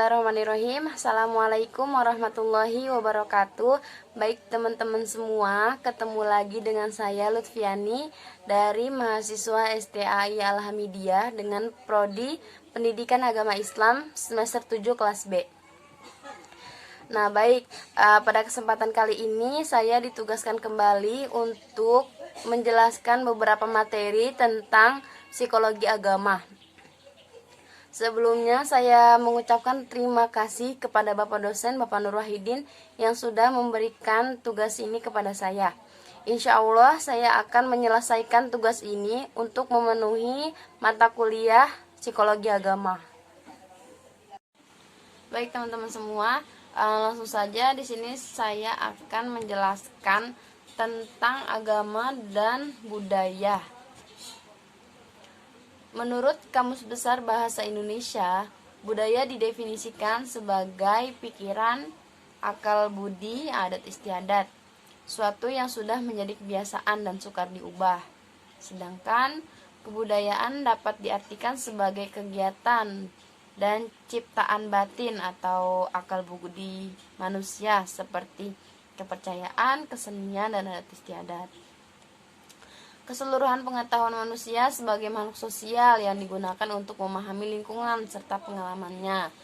Bismillahirrahmanirrahim. Assalamualaikum warahmatullahi wabarakatuh. Baik teman-teman semua, ketemu lagi dengan saya Lutfiani dari mahasiswa STAI Alhamidiyah dengan Prodi Pendidikan Agama Islam semester 7 kelas B. Nah baik, pada kesempatan kali ini saya ditugaskan kembali untuk menjelaskan beberapa materi tentang psikologi agama. Sebelumnya saya mengucapkan terima kasih kepada Bapak dosen Bapak Nur Wahidin yang sudah memberikan tugas ini kepada saya. Insya Allah saya akan menyelesaikan tugas ini untuk memenuhi mata kuliah psikologi agama. Baik teman-teman semua, langsung saja di sini saya akan menjelaskan tentang agama dan budaya. Menurut Kamus Besar Bahasa Indonesia, budaya didefinisikan sebagai pikiran, akal budi, adat istiadat, suatu yang sudah menjadi kebiasaan dan sukar diubah. Sedangkan kebudayaan dapat diartikan sebagai kegiatan dan ciptaan batin atau akal budi manusia seperti kepercayaan, kesenian, dan adat istiadat. Keseluruhan pengetahuan manusia sebagai makhluk sosial yang digunakan untuk memahami lingkungan serta pengalamannya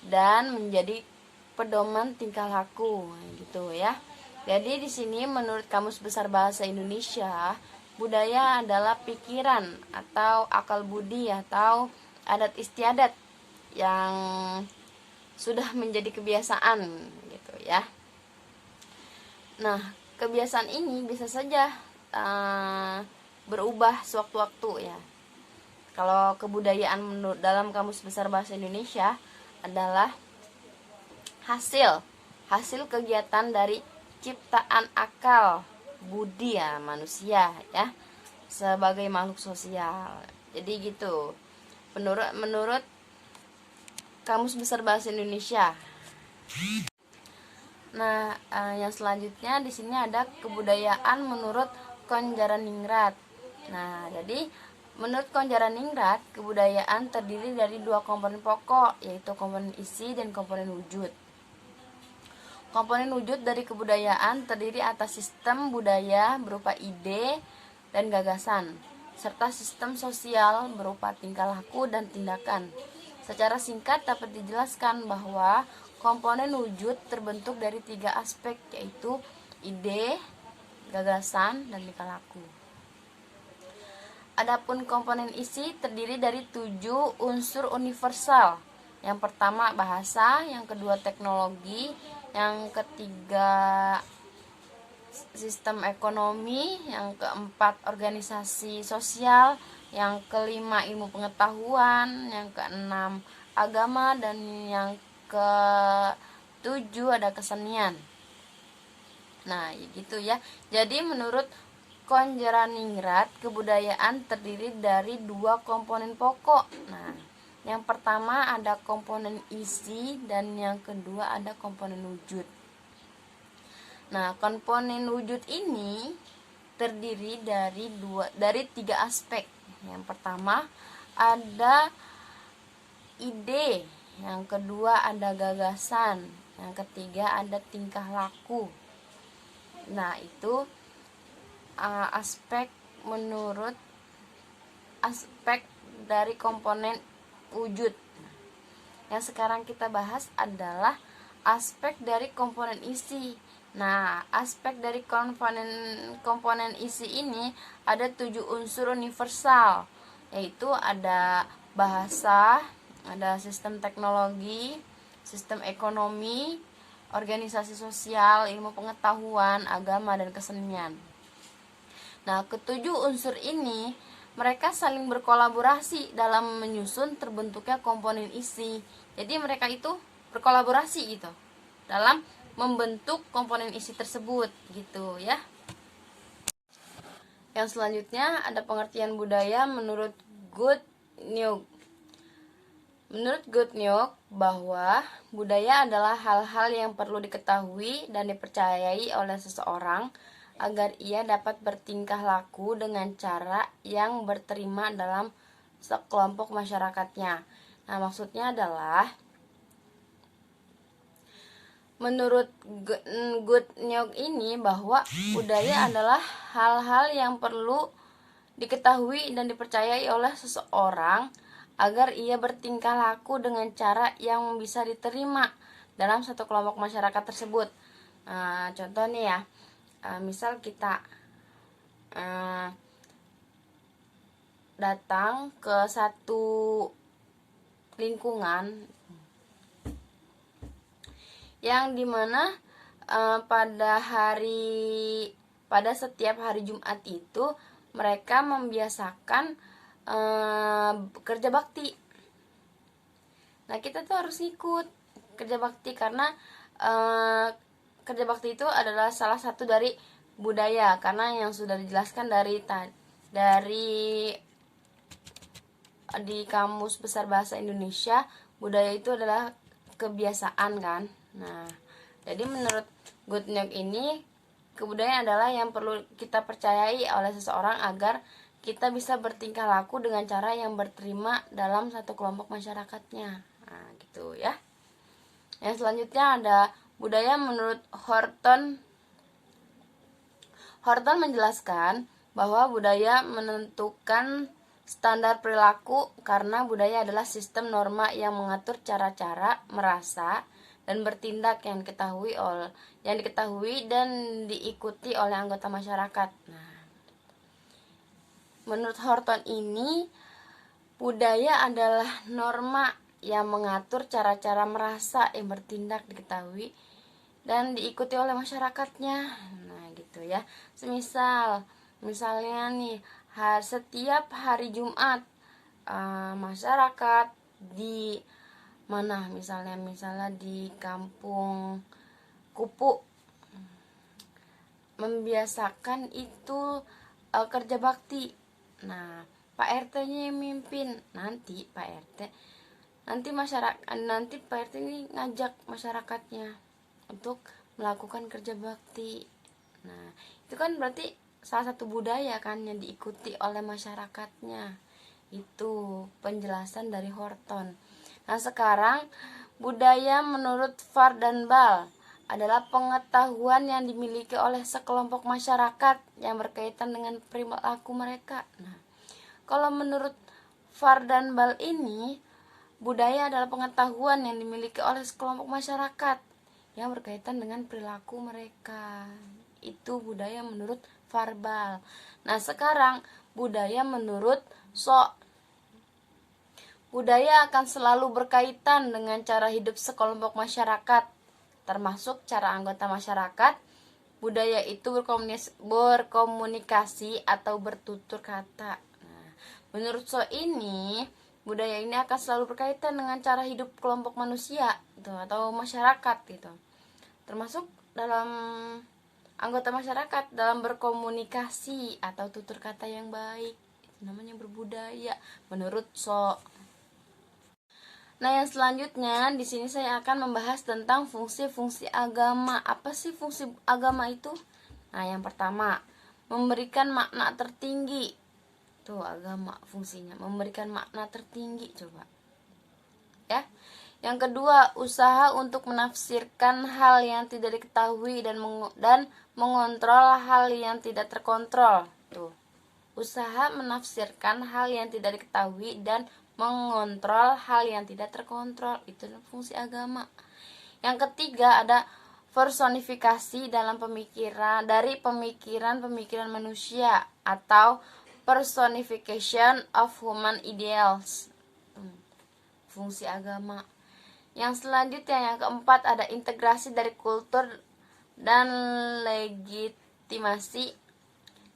dan menjadi pedoman tingkah laku, gitu ya. Jadi di sini menurut Kamus Besar Bahasa Indonesia, budaya adalah pikiran atau akal budi atau adat istiadat yang sudah menjadi kebiasaan, gitu ya. Nah, kebiasaan ini bisa saja berubah sewaktu-waktu ya. Kalau kebudayaan menurut dalam Kamus Besar Bahasa Indonesia adalah hasil kegiatan dari ciptaan akal budi ya manusia ya sebagai makhluk sosial. Jadi gitu. Menurut Kamus Besar Bahasa Indonesia. Nah, yang selanjutnya di sini ada kebudayaan menurut Konjaraningrat. Nah, jadi menurut Konjaraningrat, kebudayaan terdiri dari dua komponen pokok, yaitu komponen isi dan komponen wujud. Komponen wujud dari kebudayaan terdiri atas sistem budaya berupa ide dan gagasan, serta sistem sosial berupa tingkah laku dan tindakan. Secara singkat dapat dijelaskan bahwa komponen wujud terbentuk dari tiga aspek, yaitu ide, gagasan, dan tingkah laku. Adapun komponen isi terdiri dari 7 unsur universal. Yang pertama bahasa, yang kedua teknologi, yang ketiga sistem ekonomi, yang keempat organisasi sosial, yang kelima ilmu pengetahuan, yang keenam agama, dan yang ketujuh ada kesenian. Nah, gitu ya. Jadi menurut Konjaraningrat, kebudayaan terdiri dari dua komponen pokok. Nah, yang pertama ada komponen isi dan yang kedua ada komponen wujud. Nah, komponen wujud ini terdiri dari tiga aspek. Yang pertama ada ide, yang kedua ada gagasan, yang ketiga ada tingkah laku. Nah, itu menurut aspek dari komponen wujud. Yang sekarang kita bahas adalah aspek dari komponen isi. Nah, aspek dari komponen isi ini ada 7 unsur universal, yaitu ada bahasa, ada sistem teknologi, sistem ekonomi, organisasi sosial, ilmu pengetahuan, agama, dan kesenian. Nah, ketujuh unsur ini mereka saling berkolaborasi dalam menyusun terbentuknya komponen isi. Jadi mereka itu berkolaborasi gitu dalam membentuk komponen isi tersebut gitu ya. Yang selanjutnya ada pengertian budaya menurut Goodenough. Menurut Goodenough bahwa budaya adalah hal-hal yang perlu diketahui dan dipercayai oleh seseorang agar ia dapat bertingkah laku dengan cara yang berterima dalam sekelompok masyarakatnya. Nah, maksudnya adalah menurut Goodnyok ini bahwa budaya adalah hal-hal yang perlu diketahui dan dipercayai oleh seseorang agar ia bertingkah laku dengan cara yang bisa diterima dalam satu kelompok masyarakat tersebut. Contoh nih ya, misal kita datang ke satu lingkungan yang dimana pada setiap hari Jumat itu mereka membiasakan kerja bakti. Nah, kita tuh harus ikut kerja bakti karena kerja bakti itu adalah salah satu dari budaya, karena yang sudah dijelaskan dari di Kamus Besar Bahasa Indonesia, budaya itu adalah kebiasaan kan. Nah, jadi menurut Goodnyok ini, kebudayaan adalah yang perlu kita percayai oleh seseorang agar kita bisa bertingkah laku dengan cara yang berterima dalam satu kelompok masyarakatnya. Nah, gitu ya. Yang selanjutnya ada budaya menurut Horton. Horton menjelaskan bahwa budaya menentukan standar perilaku karena budaya adalah sistem norma yang mengatur cara-cara merasa dan bertindak yang diketahui dan diikuti oleh anggota masyarakat. Nah, menurut Horton ini, budaya adalah norma yang mengatur cara-cara merasa yang bertindak diketahui dan diikuti oleh masyarakatnya. Nah, gitu ya. Misalnya nih, setiap hari Jumat masyarakat di mana misalnya di kampung Kupu membiasakan itu kerja bakti. Nah, Pak RT-nya yang mimpin. Nanti Pak RT ini ngajak masyarakatnya untuk melakukan kerja bakti. Nah, itu kan berarti salah satu budaya kan yang diikuti oleh masyarakatnya. Itu penjelasan dari Horton. Nah, sekarang budaya menurut Far dan Bal adalah pengetahuan yang dimiliki oleh sekelompok masyarakat yang berkaitan dengan perilaku mereka. Nah, kalau menurut Far dan Bal ini, budaya adalah pengetahuan yang dimiliki oleh sekelompok masyarakat yang berkaitan dengan perilaku mereka. Itu budaya menurut Farbal. Nah, sekarang budaya menurut budaya akan selalu berkaitan dengan cara hidup sekelompok masyarakat, termasuk cara anggota masyarakat. Budaya itu berkomunikasi atau bertutur kata. Nah, menurut ini, budaya ini akan selalu berkaitan dengan cara hidup kelompok manusia atau masyarakat gitu. Termasuk dalam anggota masyarakat dalam berkomunikasi atau tutur kata yang baik. Itu namanya berbudaya menurut Nah, yang selanjutnya di sini saya akan membahas tentang fungsi-fungsi agama. Apa sih fungsi agama itu? Nah, yang pertama, memberikan makna tertinggi. Tuh, agama fungsinya memberikan makna tertinggi, coba. Ya. Yang kedua, usaha untuk menafsirkan hal yang tidak diketahui dan mengontrol hal yang tidak terkontrol. Tuh. Usaha menafsirkan hal yang tidak diketahui dan mengontrol hal yang tidak terkontrol. Itu fungsi agama. Yang ketiga ada personifikasi dalam pemikiran manusia atau personification of human ideals. Fungsi agama. Yang selanjutnya yang keempat ada integrasi dari kultur dan legitimasi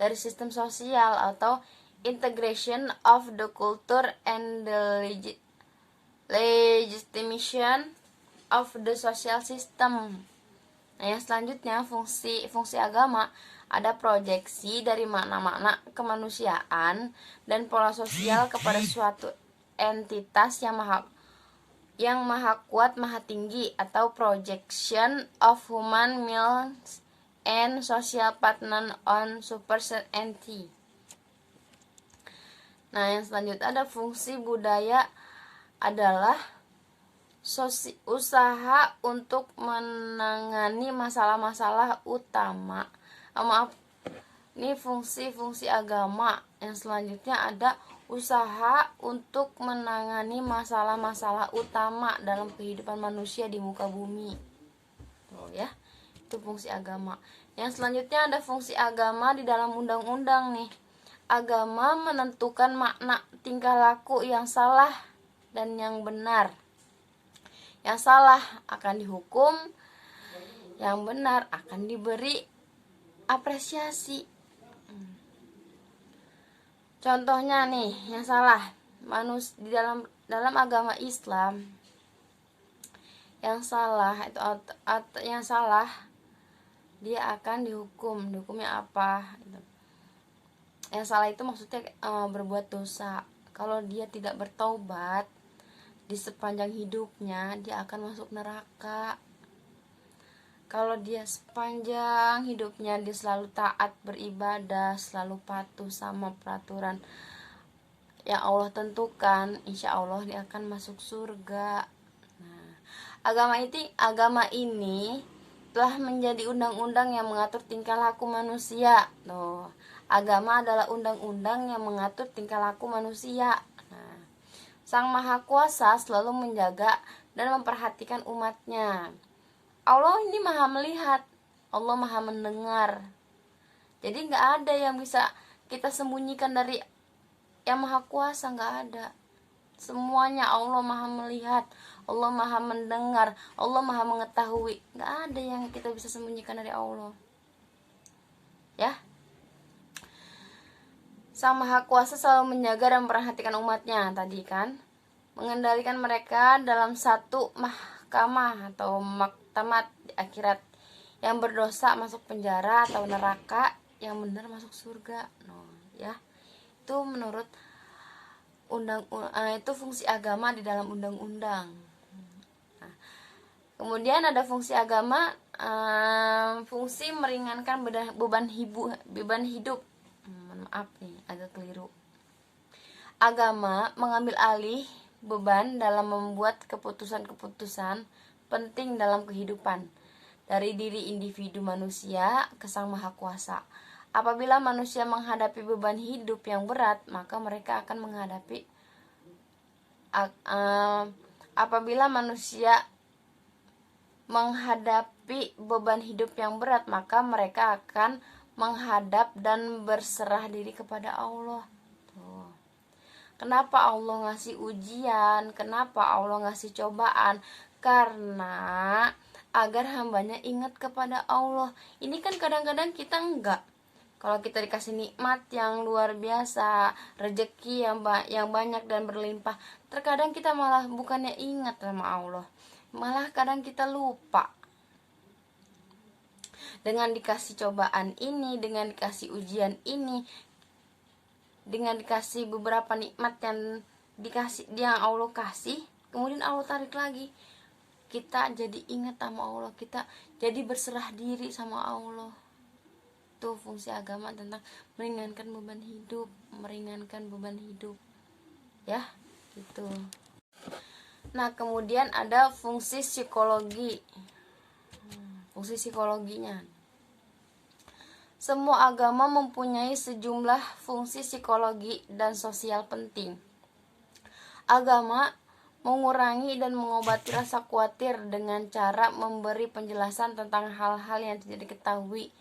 dari sistem sosial atau integration of the culture and the legitimation of the social system. Nah, yang selanjutnya fungsi agama ada proyeksi dari makna-makna kemanusiaan dan pola sosial kepada suatu entitas yang maha kuat, maha tinggi, atau projection of human means and social partner on super entity. Nah, yang selanjutnya ada fungsi budaya adalah usaha untuk menangani masalah-masalah utama. Maaf, ini fungsi-fungsi agama. Yang selanjutnya ada usaha untuk menangani masalah-masalah utama dalam kehidupan manusia di muka bumi. Oh ya, itu fungsi agama. Yang selanjutnya ada fungsi agama di dalam undang-undang nih. Agama menentukan makna tingkah laku yang salah dan yang benar. Yang salah akan dihukum, yang benar akan diberi apresiasi. Contohnya nih, yang salah, di dalam agama Islam, yang salah itu yang salah dia akan dihukum. Dihukumnya apa? Yang salah itu maksudnya berbuat dosa. Kalau dia tidak bertaubat, di sepanjang hidupnya dia akan masuk neraka. Kalau dia sepanjang hidupnya dia selalu taat beribadah, selalu patuh sama peraturan yang Allah tentukan, insya Allah dia akan masuk surga. Nah, agama ini telah menjadi undang-undang yang mengatur tingkah laku manusia. Tuh, agama adalah undang-undang yang mengatur tingkah laku manusia. Nah, Sang Maha Kuasa selalu menjaga dan memperhatikan umatnya. Allah ini maha melihat, Allah maha mendengar. Jadi nggak ada yang bisa kita sembunyikan dari yang maha kuasa, nggak ada. Semuanya Allah maha melihat, Allah maha mendengar, Allah maha mengetahui. Nggak ada yang kita bisa sembunyikan dari Allah. Ya, Sang Maha Kuasa selalu menjaga dan memperhatikan umatnya tadi kan, mengendalikan mereka dalam satu mahkamah atau maktamat di akhirat. Yang berdosa masuk penjara atau neraka, yang benar masuk surga. Ya, itu menurut itu fungsi agama di dalam undang-undang. Nah, kemudian ada fungsi agama, fungsi meringankan beban hidup. Maaf nih, agak keliru. Agama mengambil alih beban dalam membuat keputusan-keputusan penting dalam kehidupan, dari diri individu manusia ke Sang Maha Kuasa. Apabila manusia menghadapi beban hidup yang berat, maka mereka akan menghadapi apabila manusia menghadapi beban hidup yang berat, maka mereka akan menghadap dan berserah diri kepada Allah. Tuh. Kenapa Allah ngasih ujian? Kenapa Allah ngasih cobaan? Karena agar hambanya ingat kepada Allah. Ini kan kadang-kadang kita enggak. Kalau kita dikasih nikmat yang luar biasa, rezeki yang banyak dan berlimpah, terkadang kita malah bukannya ingat sama Allah, malah kadang kita lupa. Dengan dikasih cobaan ini, dengan dikasih ujian ini, dengan dikasih beberapa nikmat yang Allah kasih, kemudian Allah tarik lagi, kita jadi ingat sama Allah, kita jadi berserah diri sama Allah. Itu fungsi agama tentang meringankan beban hidup, ya gitu. Nah, kemudian ada fungsi psikologinya. Semua agama mempunyai sejumlah fungsi psikologi dan sosial penting. Agama mengurangi dan mengobati rasa khawatir dengan cara memberi penjelasan tentang hal-hal yang tidak diketahui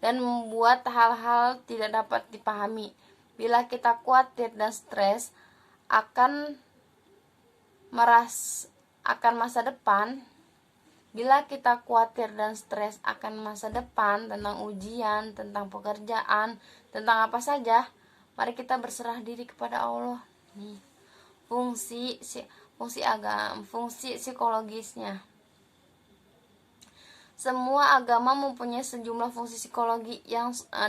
dan membuat hal-hal tidak dapat dipahami. Bila kita khawatir dan stres akan masa depan, tentang ujian, tentang pekerjaan, tentang apa saja, mari kita berserah diri kepada Allah. Nih, fungsi psikologisnya. Semua agama mempunyai sejumlah fungsi psikologi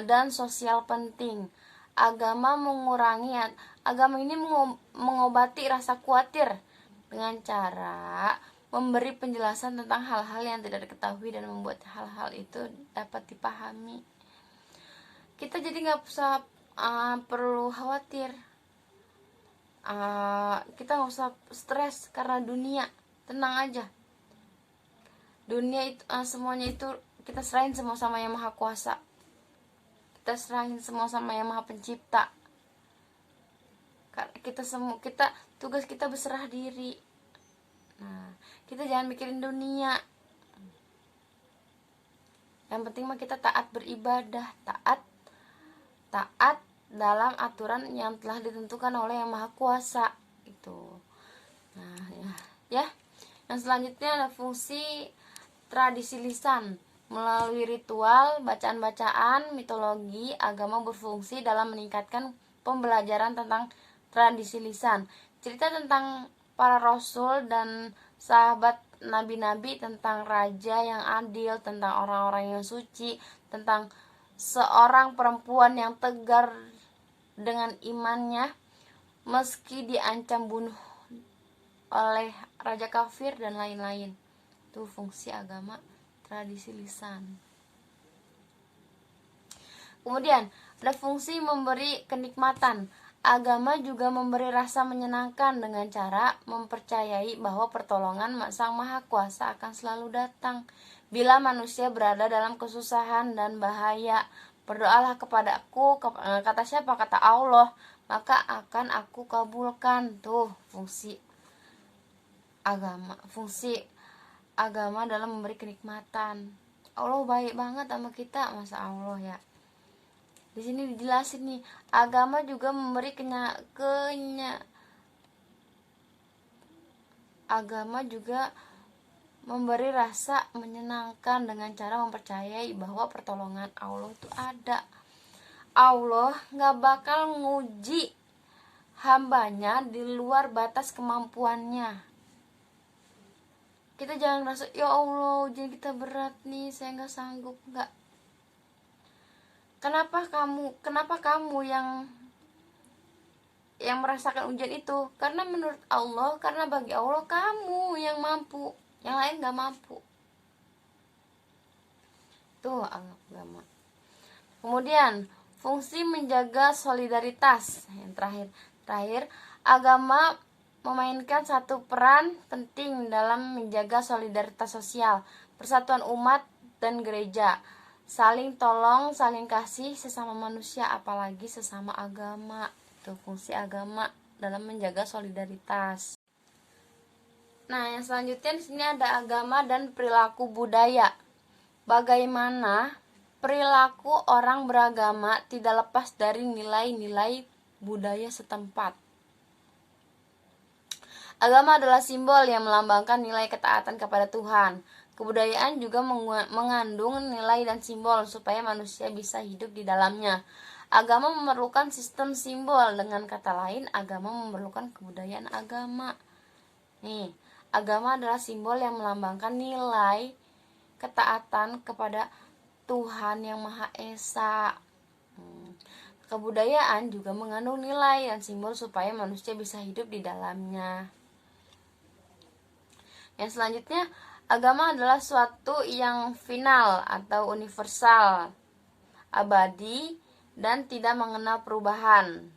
dan sosial penting. Agama ini mengobati rasa khawatir dengan cara memberi penjelasan tentang hal-hal yang tidak diketahui dan membuat hal-hal itu dapat dipahami. Kita jadi nggak usah perlu khawatir, kita nggak usah stres karena dunia. tenang aja. Dunia itu semuanya itu kita serahin semua sama Yang Maha Kuasa. Kita serahin semua sama Yang Maha Pencipta. Kita tugas kita berserah diri. Nah, kita jangan mikirin dunia. Yang penting mah kita taat beribadah, taat dalam aturan yang telah ditentukan oleh Yang Maha Kuasa itu. Nah, ya. Yang selanjutnya ada fungsi tradisi lisan. Melalui ritual, bacaan-bacaan, mitologi, agama berfungsi dalam meningkatkan pembelajaran tentang tradisi lisan. Cerita tentang para rasul dan sahabat nabi-nabi, tentang raja yang adil, tentang orang-orang yang suci, tentang seorang perempuan yang tegar dengan imannya meski diancam bunuh oleh raja kafir dan lain-lain. Itu fungsi agama tradisi lisan. Kemudian ada fungsi memberi kenikmatan. Agama juga memberi rasa menyenangkan dengan cara mempercayai bahwa pertolongan Sang Maha Kuasa akan selalu datang. Bila manusia berada dalam kesusahan dan bahaya, berdoalah kepadaku, kata siapa? Kata Allah, maka akan aku kabulkan. Tuh fungsi agama dalam memberi kenikmatan. Allah baik banget sama kita, masa Allah ya. Di sini dijelasin nih, agama juga memberi agama juga memberi rasa menyenangkan dengan cara mempercayai bahwa pertolongan Allah itu ada. Allah gak bakal nguji hambanya di luar batas kemampuannya. Kita jangan merasa, ya Allah ujian kita berat nih, saya gak sanggup. Enggak. Kenapa kamu yang merasakan ujian itu? Karena menurut Allah, karena bagi Allah kamu yang mampu, yang lain gak mampu. Tuh agama. Kemudian fungsi menjaga solidaritas. Yang terakhir, agama memainkan satu peran penting dalam menjaga solidaritas sosial, persatuan umat dan gereja, saling tolong, saling kasih sesama manusia, apalagi sesama agama. Itu fungsi agama dalam menjaga solidaritas. Nah, yang selanjutnya di sini ada agama dan perilaku budaya. Bagaimana perilaku orang beragama tidak lepas dari nilai-nilai budaya setempat. Agama adalah simbol yang melambangkan nilai ketaatan kepada Tuhan. Kebudayaan juga mengandung nilai dan simbol supaya manusia bisa hidup di dalamnya. Agama memerlukan sistem simbol, dengan kata lain agama memerlukan kebudayaan agama. Nih, agama adalah simbol yang melambangkan nilai ketaatan kepada Tuhan yang Maha Esa. Kebudayaan juga mengandung nilai dan simbol supaya manusia bisa hidup di dalamnya. Yang selanjutnya, agama adalah suatu yang final atau universal, abadi, dan tidak mengenal perubahan.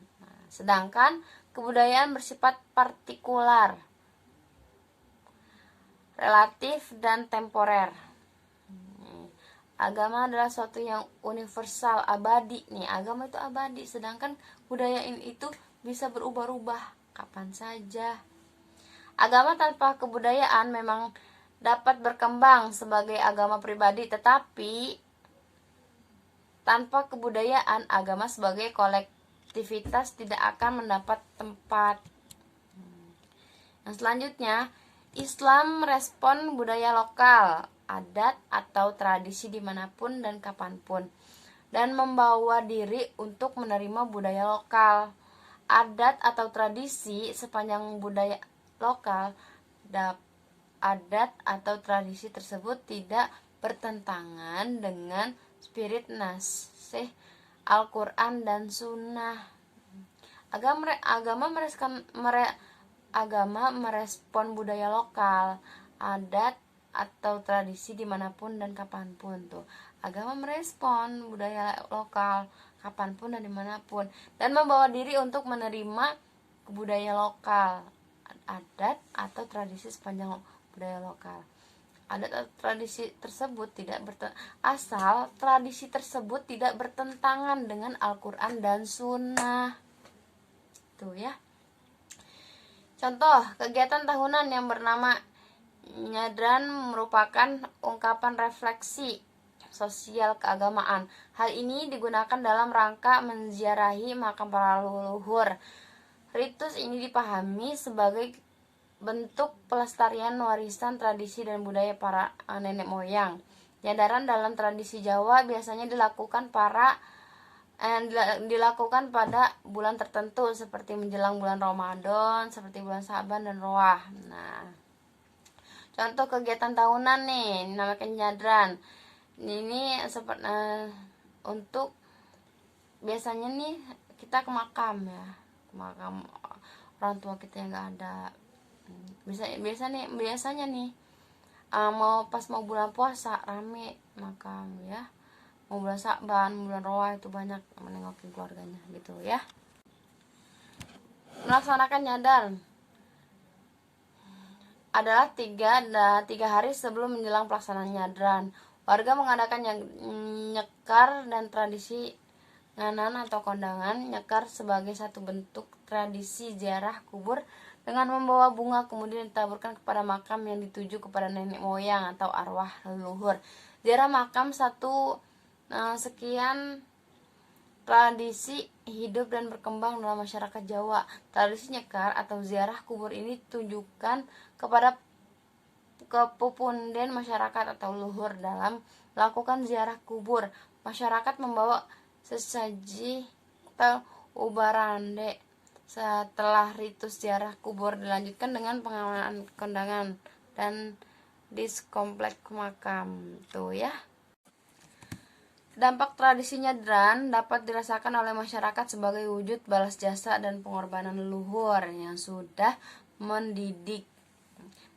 Sedangkan kebudayaan bersifat partikular, relatif, dan temporer. Agama adalah suatu yang universal, abadi. Nih, agama itu abadi, sedangkan budaya itu bisa berubah-ubah kapan saja. Agama tanpa kebudayaan memang dapat berkembang sebagai agama pribadi, tetapi tanpa kebudayaan, agama sebagai kolektivitas tidak akan mendapat tempat. Yang selanjutnya, Islam merespon budaya lokal, adat atau tradisi dimanapun dan kapanpun, dan membawa diri untuk menerima budaya lokal. Adat atau tradisi sepanjang budaya lokal, adat atau tradisi tersebut tidak bertentangan dengan spirit nasih Al-Quran dan Sunnah. Agama merespon budaya lokal, adat atau tradisi dimanapun dan kapanpun. Tuh, agama merespon budaya lokal kapanpun dan dimanapun, dan membawa diri untuk menerima budaya lokal, adat atau tradisi sepanjang budaya lokal. Adat atau tradisi tersebut asal tradisi tersebut tidak bertentangan dengan Al-Quran dan Sunnah. Tuh ya. Contoh, kegiatan tahunan yang bernama Nyadran merupakan ungkapan refleksi sosial keagamaan. Hal ini digunakan dalam rangka menziarahi makam para leluhur. Ritus ini dipahami sebagai bentuk pelestarian warisan tradisi dan budaya para nenek moyang. Nyadaran dalam tradisi Jawa biasanya dilakukan pada bulan tertentu seperti menjelang bulan Ramadan, seperti bulan Sa'ban dan Roah. Nah, contoh kegiatan tahunan nih, namanya nyadran. Ini seperti untuk biasanya nih kita ke makam ya, ke makam orang tua kita yang nggak ada. Biasanya nih mau bulan puasa rame makam ya, mau bulan Sa'ban, bulan Roah itu banyak menengokin keluarganya gitu ya. Melaksanakan nyadar adalah 3 hari sebelum menjelang pelaksanaan nyadran. Warga mengadakan nyekar dan tradisi nganan atau kondangan. Nyekar sebagai satu bentuk tradisi ziarah kubur dengan membawa bunga kemudian ditaburkan kepada makam yang dituju kepada nenek moyang atau arwah leluhur. Ziarah makam sekian tradisi hidup dan berkembang dalam masyarakat Jawa. Tradisi nyekar atau ziarah kubur ini tujukan kepada kepupunden masyarakat atau leluhur. Dalam melakukan ziarah kubur, masyarakat membawa sesaji atau ubarande. Setelah ritus ziarah kubur dilanjutkan dengan pengamanan kondangan dan diskomplek makam. Tuh ya. Dampak tradisi nyadran dapat dirasakan oleh masyarakat sebagai wujud balas jasa dan pengorbanan leluhur yang sudah mendidik,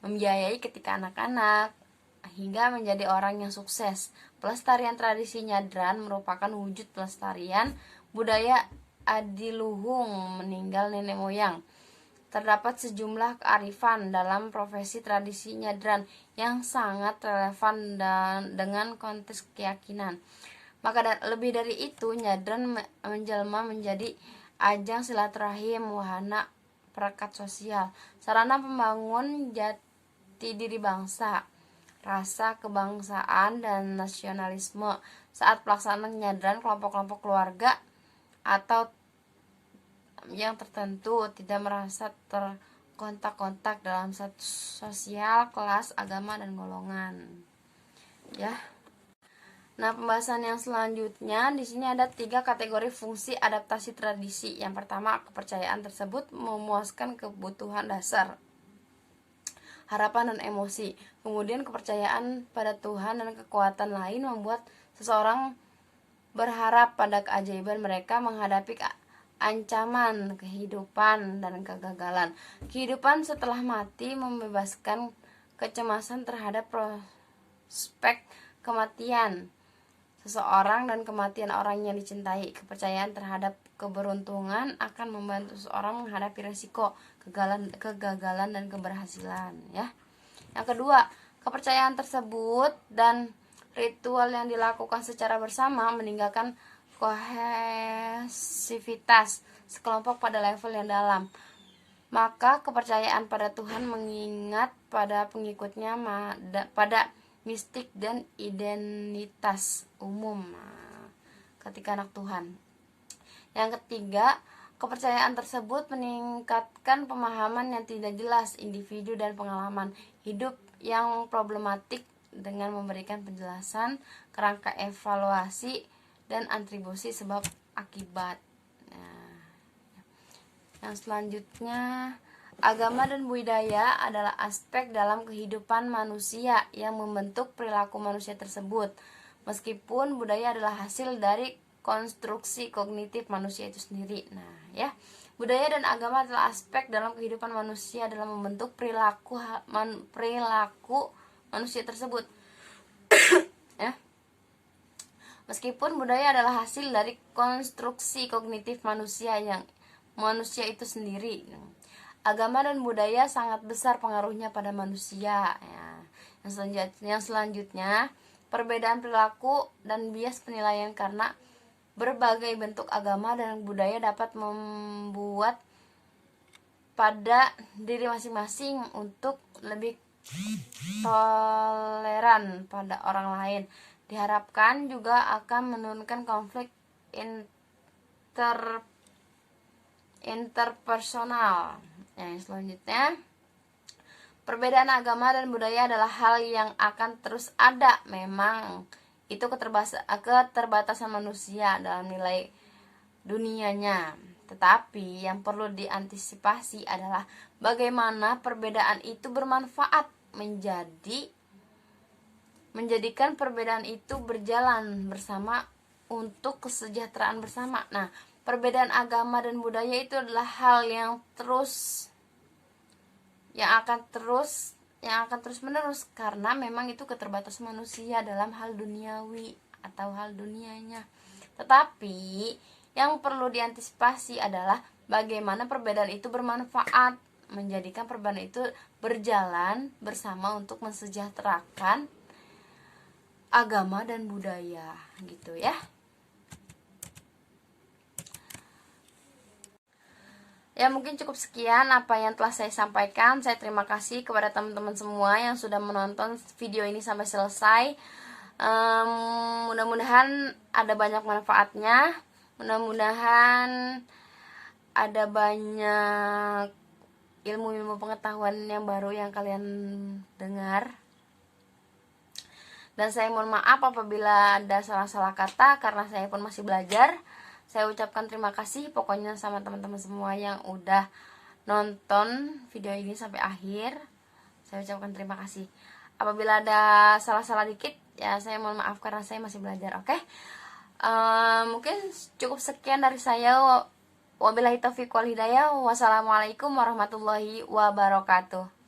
membiayai ketika anak-anak, hingga menjadi orang yang sukses. Pelestarian tradisi nyadran merupakan wujud pelestarian budaya adiluhung meninggal nenek moyang. Terdapat sejumlah kearifan dalam profesi tradisi nyadran yang sangat relevan dengan konteks keyakinan. Maka lebih dari itu, nyadran menjelma menjadi ajang silaturahim, wahana perekat sosial, sarana pembangun jati diri bangsa, rasa kebangsaan dan nasionalisme. Saat pelaksanaan nyadran, kelompok-kelompok keluarga atau yang tertentu tidak merasa terkontak-kontak dalam satu sosial, kelas, agama, dan golongan. Ya. Nah, pembahasan yang selanjutnya di sini ada 3 kategori fungsi adaptasi tradisi. Yang pertama, kepercayaan tersebut memuaskan kebutuhan dasar, harapan dan emosi. Kemudian kepercayaan pada Tuhan dan kekuatan lain membuat seseorang berharap pada keajaiban mereka menghadapi ancaman kehidupan dan kegagalan. Kehidupan setelah mati membebaskan kecemasan terhadap prospek kematian seseorang dan kematian orang yang dicintai. Kepercayaan terhadap keberuntungan akan membantu seseorang menghadapi risiko kegagalan dan keberhasilan ya. Yang kedua, kepercayaan tersebut dan ritual yang dilakukan secara bersama meninggalkan kohesivitas sekelompok pada level yang dalam. Maka kepercayaan pada Tuhan mengingat pada pengikutnya pada mistik dan identitas umum ketika anak Tuhan. Yang ketiga, kepercayaan tersebut meningkatkan pemahaman yang tidak jelas individu dan pengalaman hidup yang problematik dengan memberikan penjelasan, kerangka evaluasi, dan atribusi sebab akibat. Nah, yang selanjutnya, agama dan budaya adalah aspek dalam kehidupan manusia yang membentuk perilaku manusia tersebut. Meskipun budaya adalah hasil dari konstruksi kognitif manusia itu sendiri. Nah, ya. Budaya dan agama adalah aspek dalam kehidupan manusia dalam membentuk perilaku manusia tersebut. Ya. Meskipun budaya adalah hasil dari konstruksi kognitif manusia itu sendiri. agama dan budaya sangat besar pengaruhnya pada manusia. Ya. Yang selanjutnya, perbedaan perilaku dan bias penilaian karena berbagai bentuk agama dan budaya dapat membuat pada diri masing-masing untuk lebih toleran pada orang lain. Diharapkan juga akan menurunkan konflik interpersonal. Yang selanjutnya, perbedaan agama dan budaya adalah hal yang akan terus ada. Memang itu keterbatasan manusia dalam nilai dunianya. Tetapi yang perlu diantisipasi adalah bagaimana perbedaan itu bermanfaat menjadikan perbedaan itu berjalan bersama untuk kesejahteraan bersama. Nah, perbedaan agama dan budaya itu adalah hal yang akan terus menerus, karena memang itu keterbatasan manusia dalam hal duniawi atau hal dunianya. Tetapi yang perlu diantisipasi adalah bagaimana perbedaan itu bermanfaat, menjadikan perbedaan itu berjalan bersama untuk mensejahterakan agama dan budaya, gitu ya. Ya, mungkin cukup sekian apa yang telah saya sampaikan. Saya terima kasih kepada teman-teman semua yang sudah menonton video ini sampai selesai. Mudah-mudahan ada banyak manfaatnya. Mudah-mudahan ada banyak ilmu-ilmu pengetahuan yang baru yang kalian dengar. Dan saya mohon maaf apabila ada salah-salah kata, karena saya pun masih belajar. Saya ucapkan terima kasih pokoknya sama teman-teman semua yang udah nonton video ini sampai akhir. Saya ucapkan terima kasih. Apabila ada salah-salah dikit, ya saya mohon maaf karena saya masih belajar, oke? Mungkin cukup sekian dari saya. Wabillahi taufiq wal hidayah. Wassalamualaikum warahmatullahi wabarakatuh.